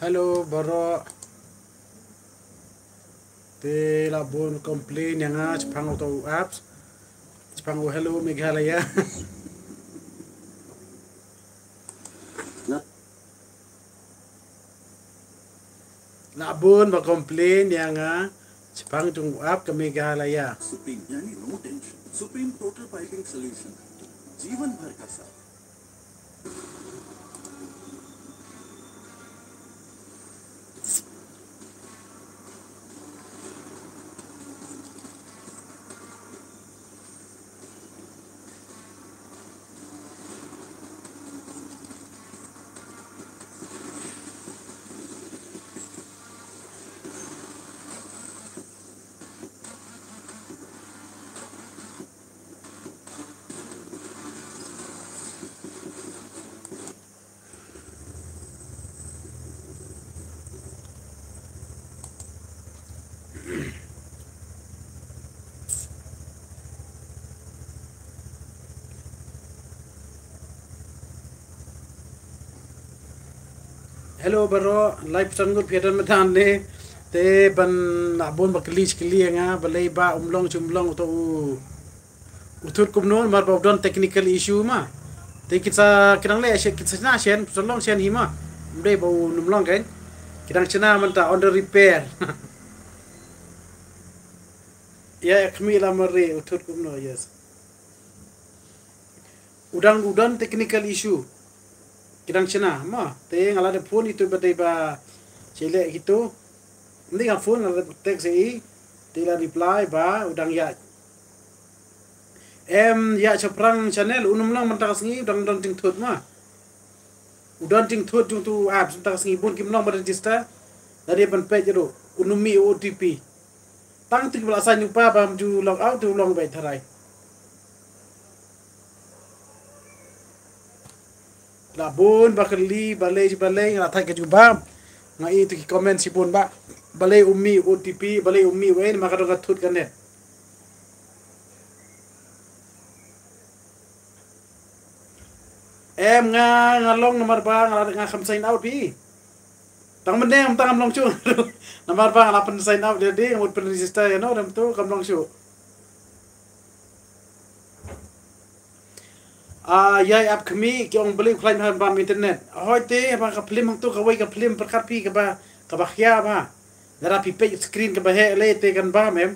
Hello, Baro. Te labon komplain yang Jepang auto apps. Jepang hello Meghalaya. Labon ba komplain yang Jepang tung app ke Meghalaya. Supreme यानी no tension Supreme total piping solution जीवन भर का साथ. Hello Baro, live sanggut piadan medan le. Te ban labon ba kelis yang balai ba umlong chumlong to utut kumnon mar ba don technical issue ma. Te kita kidang le kita na shen solong shen hima. Mdei ba numlong kan. Kidang chena man ta on the repair. Ya kami la mare utut kumno yes. Udang technical issue. Kidang chena ma te ngala de phone itu badai ba chele gitu ndi nga phone ngala text ei te la reply ba udang ya ya chaprang channel unum lang man takas ngi udang ting thot ma udang ting thot tu apps takas ngi bun kim long ba register dari ban page ro unumi OTP tang tik bala san pa ba ju log out tu long bai tharai labon bakali balai ngala thai ke juba ngai tu ki comment si pun ba balai ummi OTP balai ummi wen maka do gathut kan net ngalong nomor ba ngala kham sign out pi tang mendem tang amlong chu nomor ba ngala pen sign out dia ngut pen register ya no dam tu kamlong chu yai app kami ki ong beli klaim han bam internet hoite ba ka film tu ka wai ka film perkat pi ka ba khia ba dara pi page screen ka ba he le te kan ba mem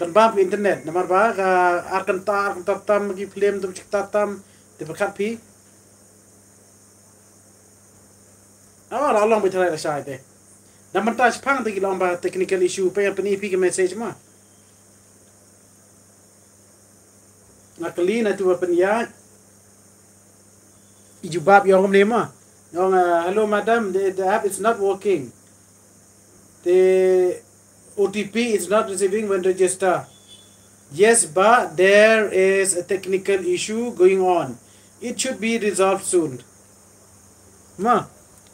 kan ba internet namar ba ka akan tam ki film tu cik tam te perkat pi la long bi trai la sai te namar ta pang te ki long ba technical issue pe apni pi ka message ma nakali na tu apa ya ijubab yang nema yang hello madam the app is not working the OTP is not receiving when register yes but there is a technical issue going on it should be resolved soon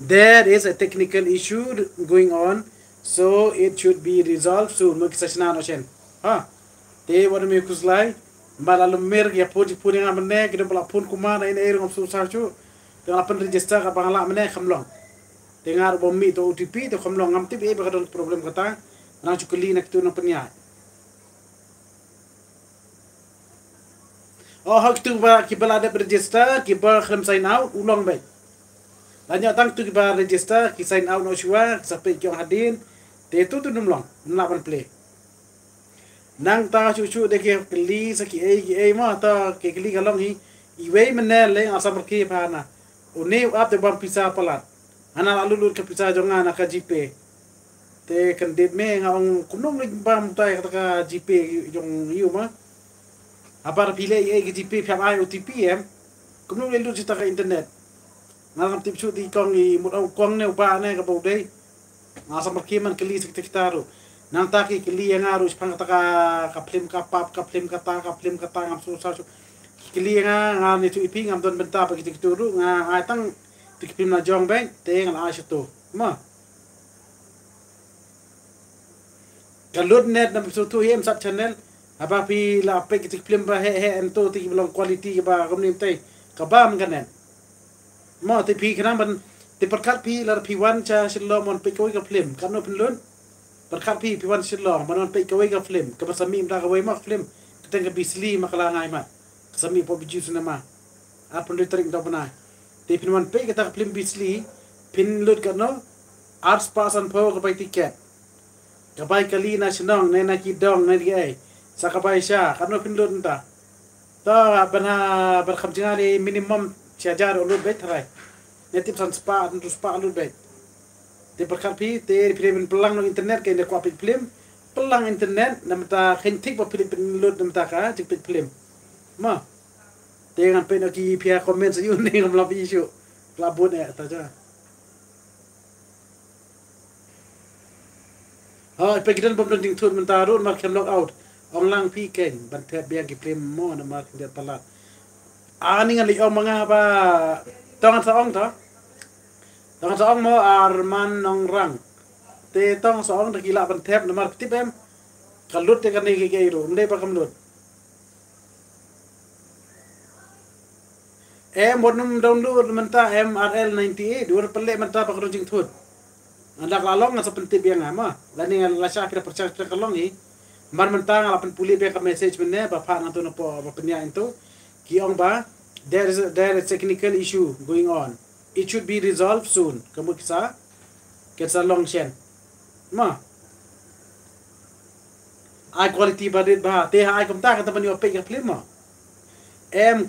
there is a technical issue going on so it should be resolved soon makisasna no chen te what me kuslai malalu mer ya puji nga mene kita bala pun kuma na ina irong susah chu tengah pen register ka bangala mene khamlong tengar bommi to OTP to khamlong ngam tip e ba kadon problem kata na chu kali na kitu na penya hak tu ba ki bala ada register ki ba kham sign out ulong bai lanya tang tu ki ba register ki sign out no shua sampai ki hadin te tu numlong na ban play nang ta chu de ke kli sa ki e ma ta ke kli galong hi iwe mene le asa merki pa na une ap de bam pizza palat ana lalu ke pizza jonga na ka jipe te kan de me ngong kunong le bam ta ka jipe jong yu ma apar pile e ke jipe pha ai OTP kunong le lu ta ka internet na kam tip chu di kong i mu kong ne pa ne ka bo de asa merki man kli sa kitaro nang taki kili yang harus pang ka film ka pap ka film kata ngam susah kili nga ni tu iping ngam don benta pa kitu ru nga atang tu film na jong bang te ngal a situ ma kalud net na tu hem sat channel apa pi la pe kitu film ba he ento ti belong quality ba kom ni te ka bam kan net ma te pi kana ban Ti perkat pi lar P1 cha shilo mon pe koi ka film kan no penlun. Perkat pi P1 shilo mon pe koi ka film. Ka basami mta ka wai mak film. Kita ka bisli makala ngai mat. Sami po biju sunama. Apa lu tering tak pernah. Ti P1 pe kita ka film bisli pin lut kan no. Arts pasan po ka pai tiket. Ka pai kali na senong ne na kidong na di ai. Sa ka pai sha kan no pin lut nta. Ta bana berkham jari minimum siajar lut bet rai. Nanti pesan spa untuk spa lu baik. Dia berkapi, dia film pelang no internet kaya dia kuapit film, pelang internet, nama ta kentik buat film lu nama ta kah, cipit film. Ma, dia dengan pen lagi pihak komen sejuk ni dengan melapi isu, pelabut tak je. Pergi dan bom dinding tun mentarun makan lock out, orang pi ken, bantet biar film mo nama dia pelat. Ani ngan liom mengapa? Tangan seorang tak? Tangan seorang mau Arman Nongrang. Te tangan seorang dah gila pentep nomor tip kalut te kan ni ke itu. Mendai pakam lut. Bonum download mentah MRL 98 dua pelek mentah pak runcing tut. Anda lalong ngasa pentip yang ama. Lani ngasah kira percaya kalong ni. Mar mentah ngalapan pulih be ka message menne bapak nantu nopo apa penya itu. Kiong ba there is a technical issue going on. It should be resolved soon. Kamu kisah long shen. Ma. High quality badit bah. Teh ai kom ta kata pani opek ka film ma.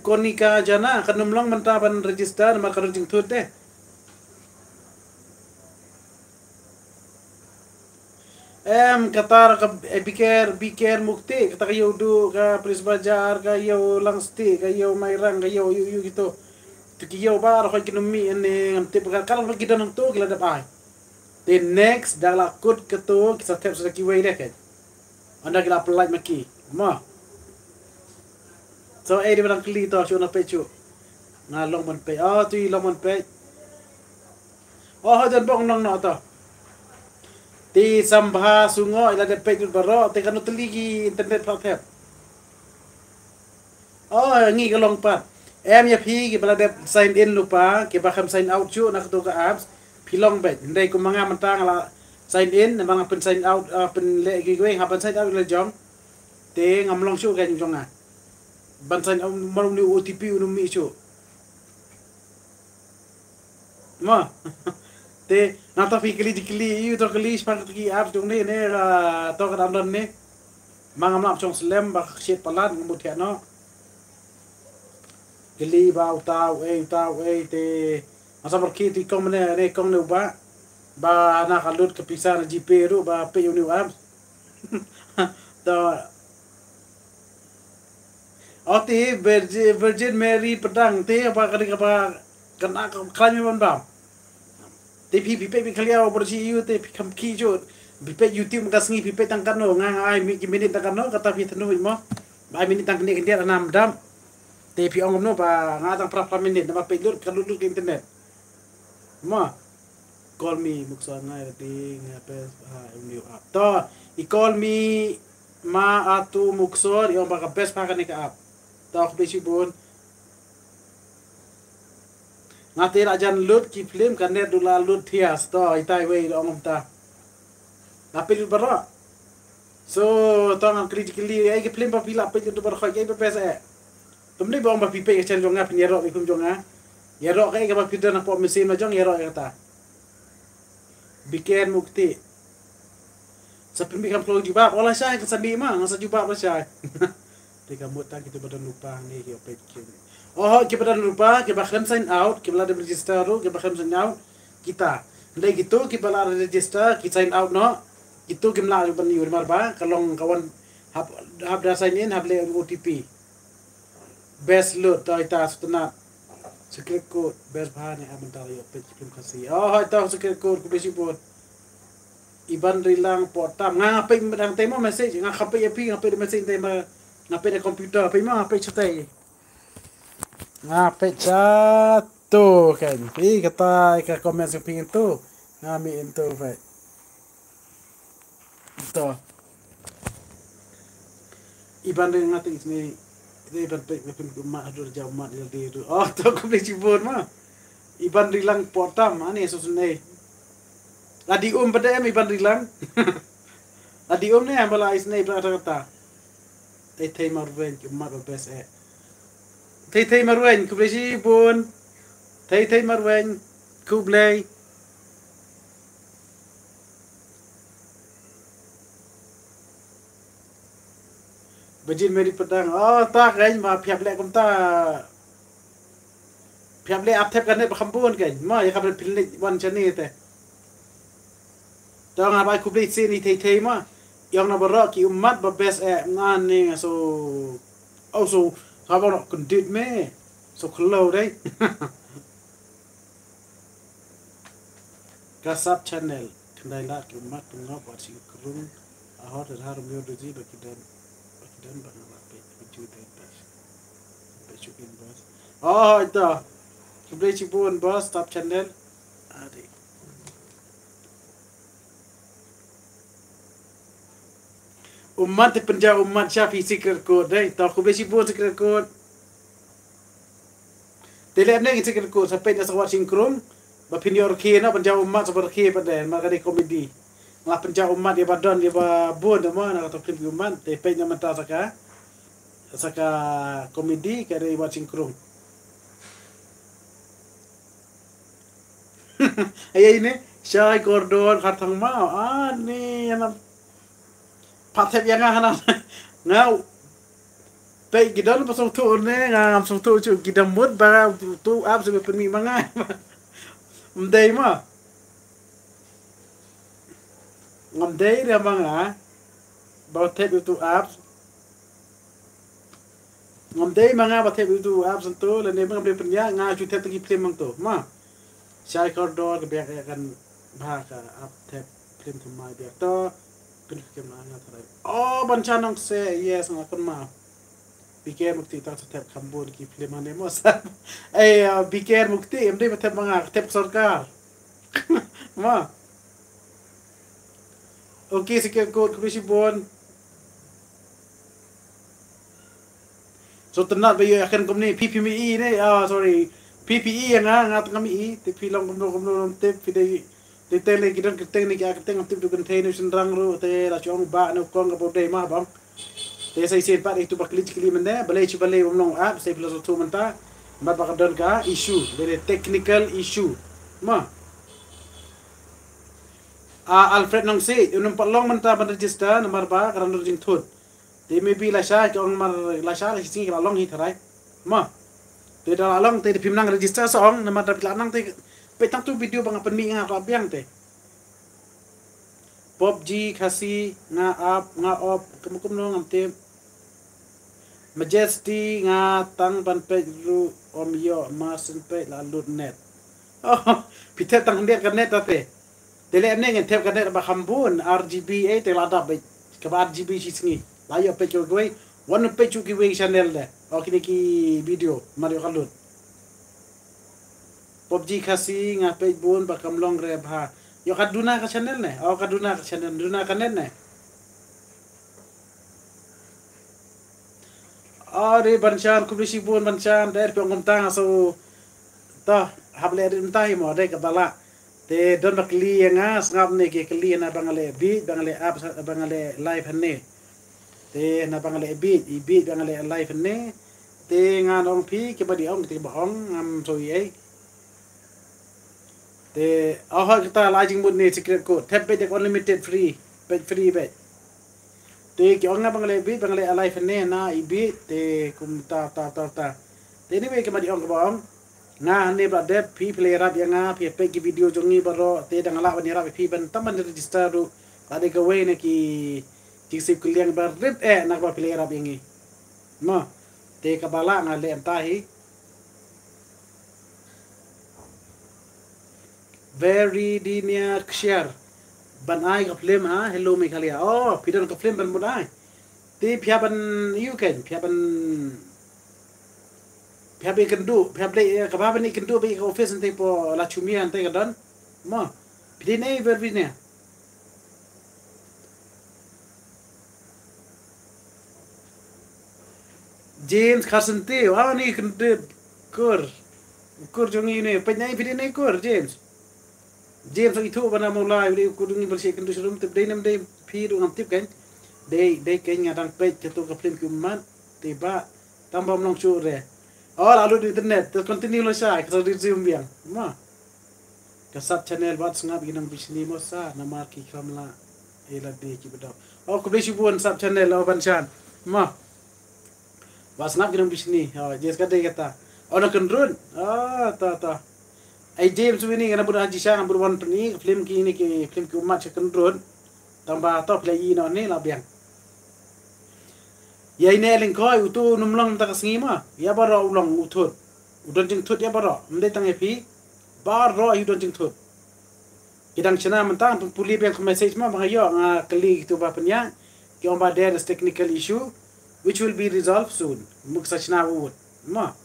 Konika jana kanum long mentah ban register mar karun jing thut deh. Kata biker mukti kata kayo du ka Pris Bajar kayo langsti kayo mairang kayo yu gitu tu kayo bar ko kinumi ane ngamti kalau kita nang tu kila dapat the next dah lakut ketu kita step sudah kiwai deh kan anda kila apply maki ma so di barang kli to chuna pechu ngalong mon pe tu long mon pe hajan bong nang no to Ti sambha sungo ila de pejul baro te kanu teligi internet platform. Ngi kalong pat. Ya phi ki bala de sign in lupa ki bakam sign out chu nak tu ka apps pilong bet. Ndai ku manga mentang la sign in mang pen sign out pen le gi gue ngapan sign out le jong. Te ngamlong chu kan jong ban sign out malum ni OTP unum mi chu. Ma te nata fi kili to kili span ki apps dong ni ne to ka dam ni mangam lap chong slem ba shit palat ngumut ya no kili ba tau te asa perki ti kong ne kong ne ba na kalut ke pisah na GP ru ba pe uni apps to oti Virgin Mary pedang te apa apa kena klan ban bam te pipe kaliau porsi you te kam ki jo pipe YouTube ngasngi pipe tangkan no ai minit tangkan no kata pi tenu mo ba minit tang ni dia anam dam te pi ong no ba ngatang pra minit na pe lur kalur ke internet mo call me muksa ngai ting apa new app to I call me ma atu muksor yo ba ka best pa ka ni ka app to ko besi bon ngati rajan lut ki film kan ne dula lut thias to itai we ong ta napil baro so tong critically ai ki film pa pila pe tu baro kai pe pesa tumni bong ba pipe ke chen jonga pinero ikum jonga yero kai ka ba pidon na po mesin ma jong yero kata biken mukti sa pimbi kam flow juba ola sai ka sabi ma ngasa juba ba sai tika muta gitu badan lupa ni ki opet ki kita lupa kita bakal sign out kita ada register ru kita bakal sign out kita ndai gitu kita ada register kita sign out no itu kita la ban yur marba kalong kawan hab da sign in hab le OTP best load ta ita sutna secret code best bahane amantar yo page kim kasi ita secret code ku besi bot iban rilang potam ngapai medang tema message ngapai api ngapai message tema ngapai de komputer api ma ngapai chatai ngapai satu kan pi kata ka komen sa pingin tu ngami into fa to iban ring ngati ni dia iban pe pin ma adur jamat dia tu to ko beli cibur ma Iban rilang potam ani susunai. Ladi pada em iban rilang. Ladi ni ambala isnai kata. Thei marwen kumat bes e. Thei marwen kublesi pun. Thei marwen kublai. Bajin meri pedang. Oh tak kan ma piap lek kum ta. Piap lek aptep kan ne bakhampun kan. Ma ya kabel pilnik wan chani te. Tang apa kublai sini thei ma. Yang na barak ki umat bes e ngan ni so. Oh so sao nó kundit me. So khlo dai. Kasap channel. Kendai la ki umat tungap wat si kurung. Ahor har myo doji bakidan. Dan bang apa itu bebas becukin bos oh itu kublai cipun bos top channel ada umat di penjara umat syafi secret code deh tahu kublai cipun secret code telem ni secret code sampai dia sawat singkrong bapinior kena penjara umat seperti pada maka di komedi lah penjara umat dia badan dia babon dema nak atau klip umat tepe nya mata saka komedi kare buat singkrong ayah ini Syai Gordon khatang mau ni yang patep yang ngah ngau pe gidan pasong tu ne ngam song tu chu gidam mut ba tu ab se penmi mangai mdai ma ngamdai dia manga batep itu apps ngamdai manga batep itu apps tu le ne manga penya nga chu tep tegi film mang tu ma Syai Gordon ke biak akan ba ka app tep film tu mai biak to ken ke manga thara oh bancanong se yes ngakon ma biker mukti ta tep kambon ki film ane mo sa biker mukti emde batep manga tep sarkar ma okay, secret code komisi bon. So tenat bayo akan company PPME ni. Sorry. PPE yang ngat kami tapi long kumno tip pidai detail ni kidan keteng ni kya keteng tip du container sendrang ru te la chong ba no kong ka bodai ma bang. Te sai sen pat itu bakli cikli mende balai ci balai bomnong app sai plus tu menta mat bakadon ka issue dari technical issue. Ma Alfred nong si unum palong menta ban register nomor ba karan jing thut te maybe la sha jong mar la sha la sing la long hi tharai ma te da long te phim nang register song nomor da pila nang te pe tang tu video bang pen mi nga ka biang te PUBG khasi nga up nga op kum no ngam te majesty nga tang ban pe ru om yo ma sen pe la lut net oh pite tang net ka net te Tele emne ngen tep kadet ba khambun RGB te lada ba ka RGB sisngi layo pe chu goi one pe chu ki we channel de okini ki video mario kalut PUBG khasi nga pe bun ba kamlong re bha yo kaduna ka channel ne kaduna ka channel duna ka net ne are banchan kubisi bun banchan der pe ngom tang so ta hable rim tai mo de ka bala te don bakli nga ngap ne ke kli na bangale bi bangale app bangale live hanne te na bangale bi bangale live hanne te nga nong pi ke badi ong te bong am so ye te aha kita lajing mud ne secret code tap be unlimited free be te ke ong na bangale bi bangale live hanne na ibi te kum ta te ni be ke badi ong bong nga ne ba de pi play rap yang nga pi pe ki video jongi baro te dang la ni rap pi ban taman register ru ade ka we ne ki sip kuliang bar rip na ba play rap yang ma te ka bala nga le tahi very dinia share ban ai ka film ha hello me khalia pidan ka film ban budai te phya ban you can phya ban Pihak kendu, pihak kapal ni kendu bagi office nanti po la cumia nanti kadan, ma, pilih ni berbina. James Carson te, ni kendu kur, ukur jongi ni penyai video ni ukur James itu bana mulai video ukur jongi bersih kendu serum tip dai nam dai phi ngam tip kan dai kan ngadang page jatuh ke film kuman tiba tambah melong cure lalu di internet terus continue lo saya kita resume biang ma kasat channel buat sengap ginang bisni mosa nama ki kamla ela de ki bedau ku besi buan sub channel ban chan ma buat sengap ginang bisni jes kata nak kendrun ta ai James ini kana budak haji sang berwan ni film ki ni ki film ki umat kendrun tambah top lagi no ni lah biang ya ini lingkoi utu numlang tak sengima ya baro ulang utut udon jing tut ya baro mde tang epi baro udon jing tut kidang chana mentang puli bank message ma bahayo kali itu bapanya ki omba there is technical issue which will be resolved soon muksa chana ut ma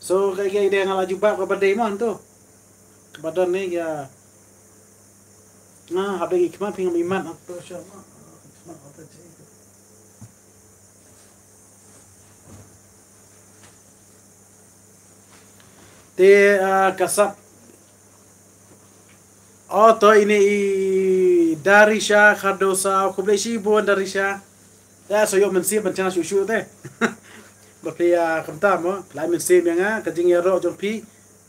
so kayak dia ngala jubah ke badai man tu badan ni ya habis ikmat pingam iman apa insyaallah ikmat apa je te kasap to ini dari Syah Khardosa kublesi buan dari Syah ya so yo mensip bencana susu teh bapia kamta mo lai mensip yang kajing ro jong pi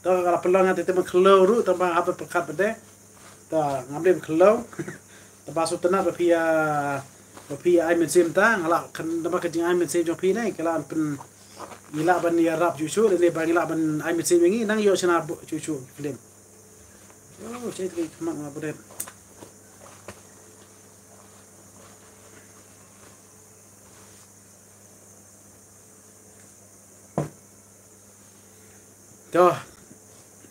to kala pelong ate teman khlo ru tambah apa pekat bede ta ngambil khlo tambah sutana bapia ai mensip ta ngala kan tambah kajing ai mensip jong pi nai kala pen ila ban ya rap susu le bang ila ban ai mensip ngi nang yo sana susu film saya tadi kemak apa deh Tuh,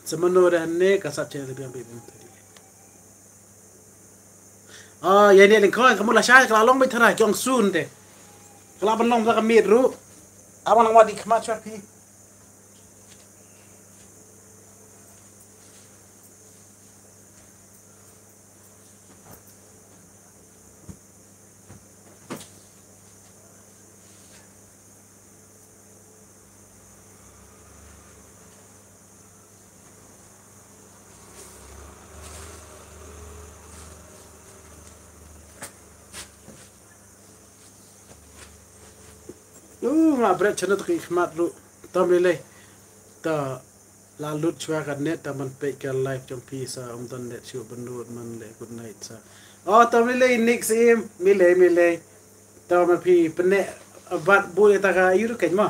semenu dah ni kasat cek lebih ambil tadi. Ya ni lingkoi kamu lah syai kalau long berterai jong sun deh. Kalau abang long tak ambil ru, abang nak wadi kemat siapa? Nggak berat channel tu khidmat lu tam lele ta lalu chua kan net ta man pe ka live jong pi sa tan net chu benut man le good night sa tam lele next im mile ta man pi pene abat bu ta ka yur kan ma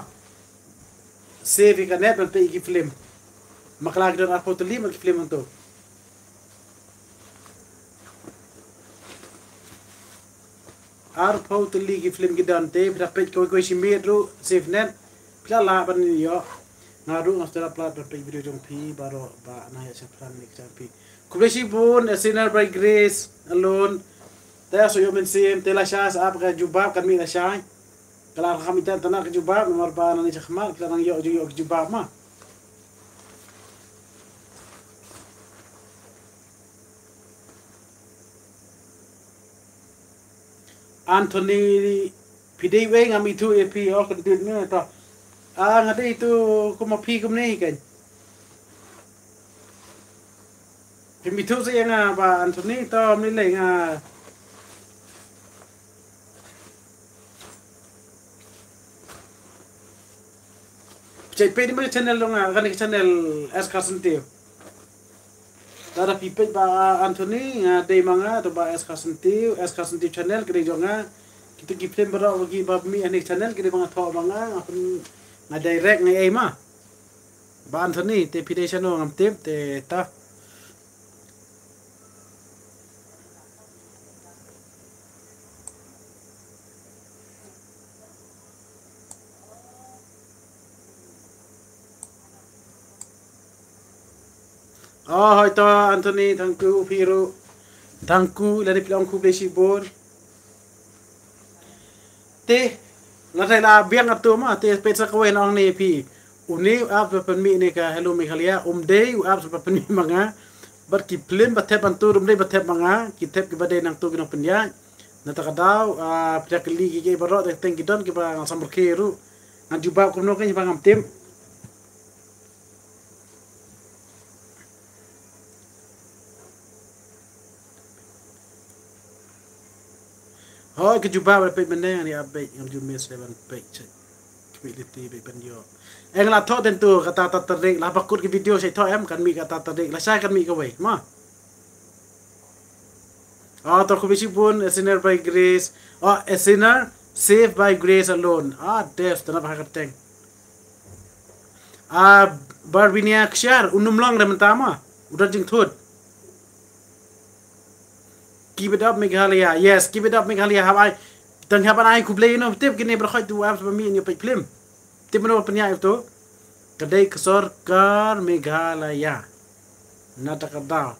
save ka net man pe ki film makla don apa tu li mak film tu pau tu ligi film gidan te dapat koi simit ru save net pla ban yo ngaru ngastera plat dapat video jong pi baro ba na ya plan ni pi kublesi bun a sinner by grace alone ta so yo men sim te la shas ap ga jubab kan mi la shai kala kami tan tanak jubab nomor ba na ni khmal kala nang yo jubab ma Anthony pidai we ngam itu EP kan dit ni ta ngade itu kuma pi kum ni kan pimitu saya nga ba Anthony to ni le nga cai pe ni channel lo nga kan channel S Carson Teo Tara pipet ba Anthony de manga to ba S Carson Teo channel kede jonga kita giplen baro bagi ba mi ani channel kede manga tho manga apun na direct ngai ai ma ba Anthony te pide channel ngam tip te ta hai to Anthony thanku Piro thanku lari pilang ku besi bon te ngatai la biang atu ma te pesa ko en ong ni pi uni ap pen mi ni ka hello mi khalia dei ap pen mi manga bar ki plem batep antu dei batep manga ki tep ki badai nang tu ginang penya na ta kadau pja kli ki baro te teng ki don ki ba ngasam berkeru ngan jubab ko no kan ngam tim Hoi ke jumpa pada page mana ni update yang jumis leban page community page penyo. Lah thok tentu kata terik lah bakut ke video saya thok kan mi kata terik lah saya kan mi kawai ma. To kubisi pun a sinner by grace a sinner saved by grace alone. Death tanah pakateng. Barbinia ksyar unum long dah mentama udah jeng thud. Keep it up Meghalaya. Yes, keep it up Meghalaya. Tang hapan ai kublay no tip kini berkhoi tu apps bami ni pe film. Tip no penya itu. Kedai kesorkar Meghalaya. Nata kada.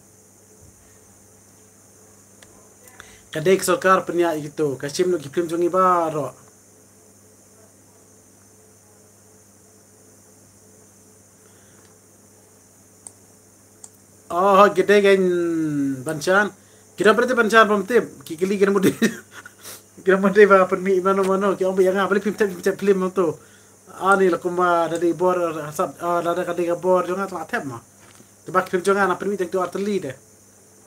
Kedai kesorkar penya itu. Kasim no ki film jongi baro. Kedai kan Banchan. Kira berarti Banchan pemtip. Kikili kira mudi. Kira mudi ba permi mano ki ombe yang balik film tu. Ani la kuma dari bor hasab ada kadai bor jonga tak tap ma. Tebak film jonga na permi tu arteli de.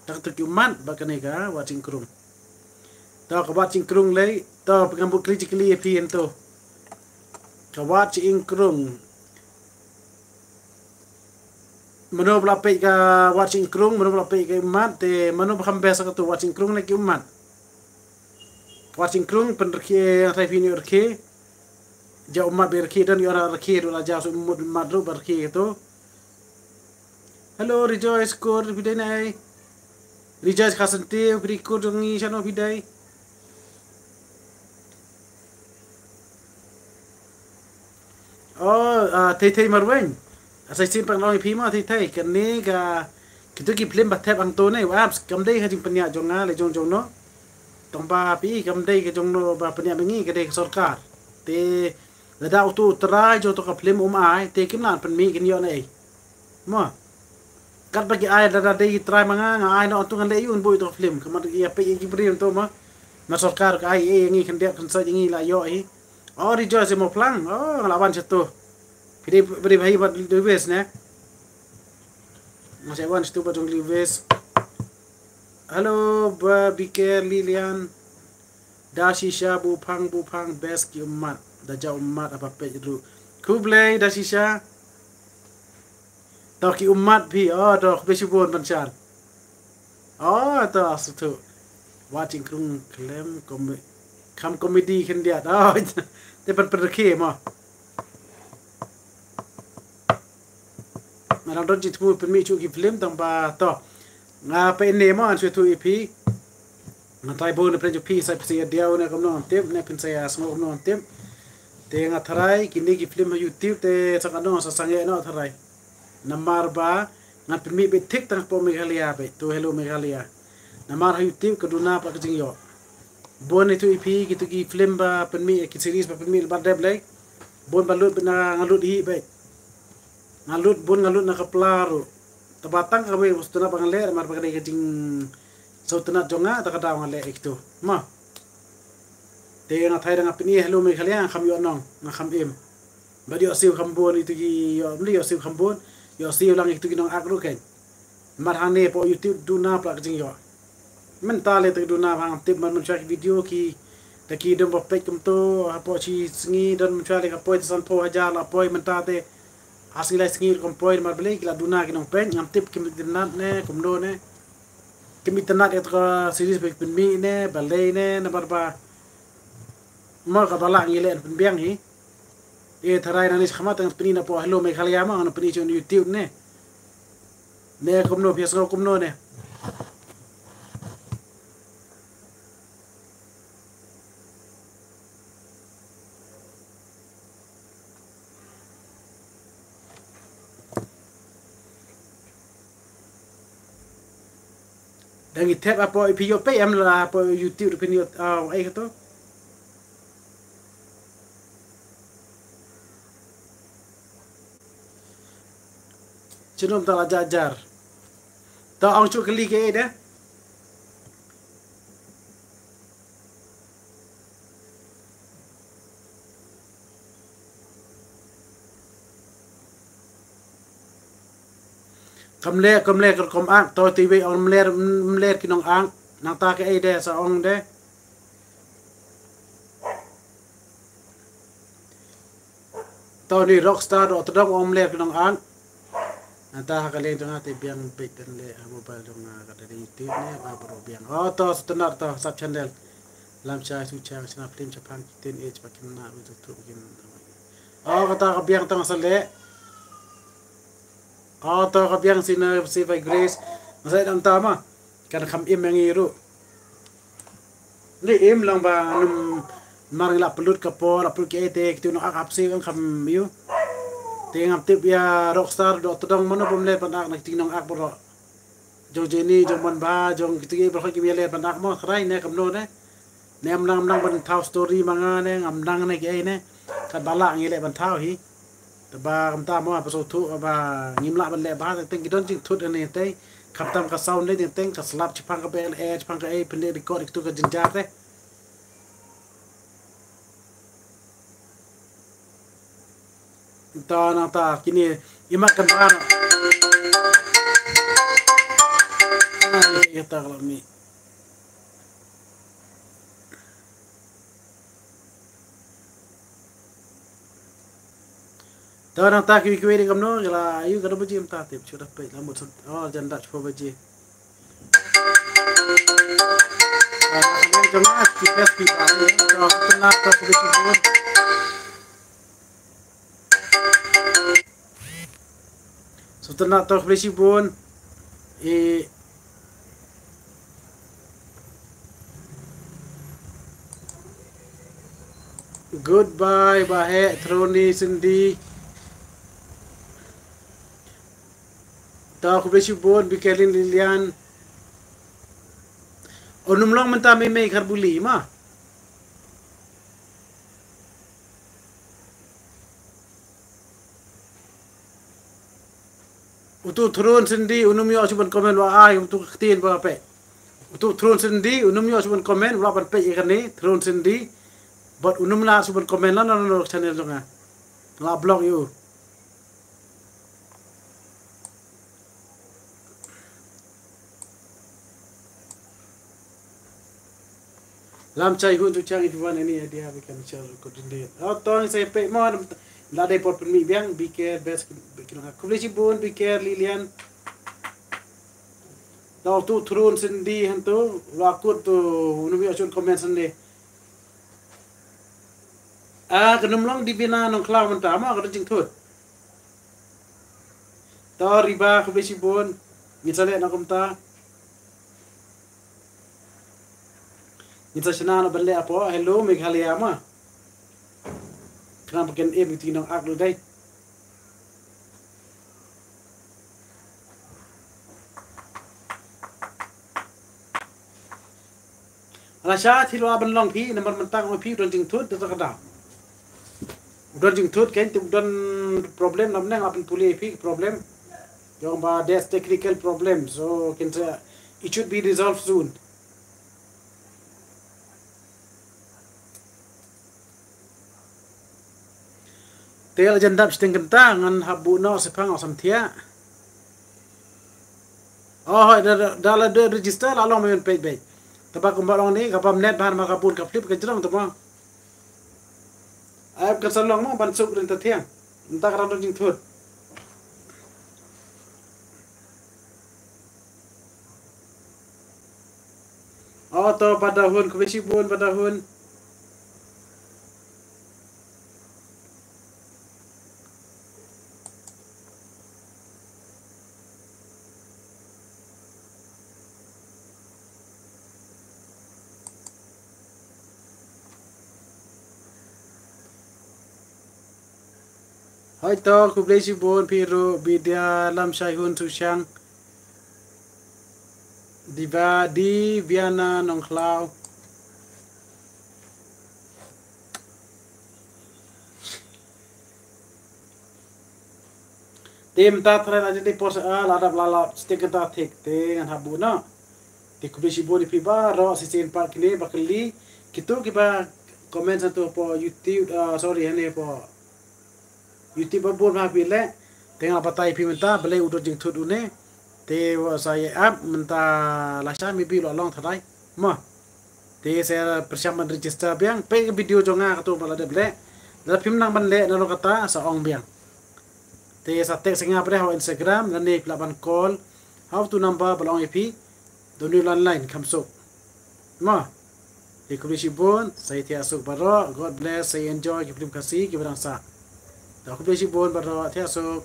Tak tu ki umat ba kanega watching krung. Ta ka watching krung lei ta pengambut kli api ento. Ka watching krung. Mano pelapik ka watching krung, mano pelapik ka umat, te mano pakambes ka tu watching krung lagi umat. Watching krung penreki saya pini reki, ja umat berki dan orang reki dulu aja so umat dulu berki itu. Hello Rejoice kur bidai nai. Rejoice kasenti berikur dengi channel bidai. Tei marwen. Asai sin pang long pi ma thai kan ni ka kitu ki film bathep ang to nei waps kam dei ha jing panya jonga le jong no tong ba pi kam dei ke jong no ba panya bengi ke dei sarkar te la da tu trai jo to ka film ai te kim lan pen mi kin yo nei mo kat bagi ai da dei trai manga ai no tu kan le yun boy to film kam ya pe ki brin to ma sarkar ka ai ngi kan dek kan sa ngi la yo ai Rejoice mo plang lawan chetu Beri bayi buat Lives ne. Masih awan situ buat Lives. Halo Bikir Lilian. Dasisha bupang best ki umat. Daja umat apa page dulu. Kublai Dasisha. Tau ki umat pi. Dah besibun Banchan. Dah situ. Watching krung klaim komedi kan dia. Tepat pergi mah. Malang don jitu permi chu ki film tang ba to nga pe ne mo an tu ep nga tai bo ne pre ju pi sai psi dia ne kom non tip ne pin sai as ngom non tip te nga tharai kini ki film YouTube te chang no sa sange no tharai namar ba nga permi be thik tang po Meghalaya be to hello Meghalaya namar YouTube kaduna pa jing yo bon ne tu ep ki tu ki film ba permi ki series ba permi ba deb lai bon ba lut na ngalut hi be ngalut na kaplaru tabatang kabe mustuna pangaler mar pagade kajing sautana jonga takada ngale iktu ma te na thaira ngapini hello Meghalaya kham yo nong na kham em badi osiu khambon itu ki yo mli osiu khambon yo osiu lang itu ki nong akru ken mar hane po YouTube duna pra kajing yo mentale te duna bang tip man chak video ki taki dum pek kum to apo chi sngi dan chale ka po san po haja la po mentate hasil sengir kompoin mar beli kila duna kinong pen ngam tip kim internet ne kumdo ne kim internet et ka series bek pen mi ne balai ne na barba mar ka bala ngile pen biang hi tharai na nis khamat ang pini na po hello Meghalaya ma na pini chon YouTube ne kumno pias ko kumno ne dan itep apa video pe am la apa YouTube video ai kata cenum tak ajar tak ang cu kali ke dah kamle kom ang to TV on mler kinong ang nang ta ke ide sa ong de tao ni rockstar do todong omelette nong ang anta kalian tengah te biang bait dan le mobile dong kada di YouTube ne ba bro biang to setenar to sub channel lam cha su cha sna film Japan 10 age pakin na untuk tu bikin kata ka biang tengah sale to ka biang sina si by grace masai dam tama kan kham im yang iru ni im lang ba num mari la pelut ka por apul ke te tu no ak apsi kan kham yu tengap tip ya rockstar do todong mono bomle panak nak tinong ak bro jong jeni jong man ba jong kitigi bro ki mele panak mo khrai ne kam no ne nem nang ban thau story manga ne ngam nang ne ke ne kan bala ngi le ban thau hi ta ba kam ta mo pa so thu ba ngim la ban le ba teng ki don jing thut ne te khap tam ka sound ne teng ka slap chipang ka bel e chipang ka e pele record tu ka jinjar te ta kini imak kan ano kita kalau ni ta ta ki ki kam no la ayu kada baji am ta tip sudah pe la mut janda chho baji jamaah kita kita to tena to baji setelah tahu beli pun goodbye bahe Troni sendi tahu beli pun bikelin Lilian onum long mentami me karbuli mah untuk turun sendi unum yo cuma komen wa ai untuk ketin ba pe untuk turun sendi unum yo cuma komen wa ban pe ikan ni turun sendi buat unum la cuma komen la no channel jonga la blog you lam chai hu tu chang iwan ini dia bikin channel ko dinde to saya pe mo la dai pot mi biang biker best bikin aku beli bun biker Lilian tahu tu turun sendi hantu waktu tu unum yo cuma komen sendi kenum long di bina nong klau mentama kada jing thut to riba aku beli bun misalnya nak kumta kita senang nak beli apa hello Meghalaya mah kenapa kan itu nong ak lu dai alasya thilu aban long pi nomor mentang pi don jing thut tu kada don jing thut kan tu don problem namne apan puli pi problem yang ba des technical problem so can it should be resolved soon tel jandap sting kentang ngan habu no sepang osam thia dah ada register la long men page tabak kumbalong ni kapam net bahan makapun ka flip ka jrong to mo ayap ka salong mo ban suk rin ta thiang entah karan jing thut to padahun kubesi bun padahun hai to kubesi bun piru bidia lam shaihun susyang diva di Viana nong klau tim ta tren aja di pos ladap lalap stick ta thik te ngan habu na ti kubesi bun pi ba ro sisin part kini bakali kitu kiba comment satu po YouTube sorry hane po YouTube bun ma pile tengah patai pi menta beli udah jing thut une te saya app menta lasha mi bi lo long thadai ma te saya persiapan register biang pe video jonga katu bala de ble la phim nang ban le na ro kata sa ong biang te sa tek singa pre ho Instagram na ne pla ban call how to number balong epi donu online khamso ma ikulishi bon sai thia suk baro god bless sai enjoy kiplim kasi kibrang sa da kulishi bon baro thia suk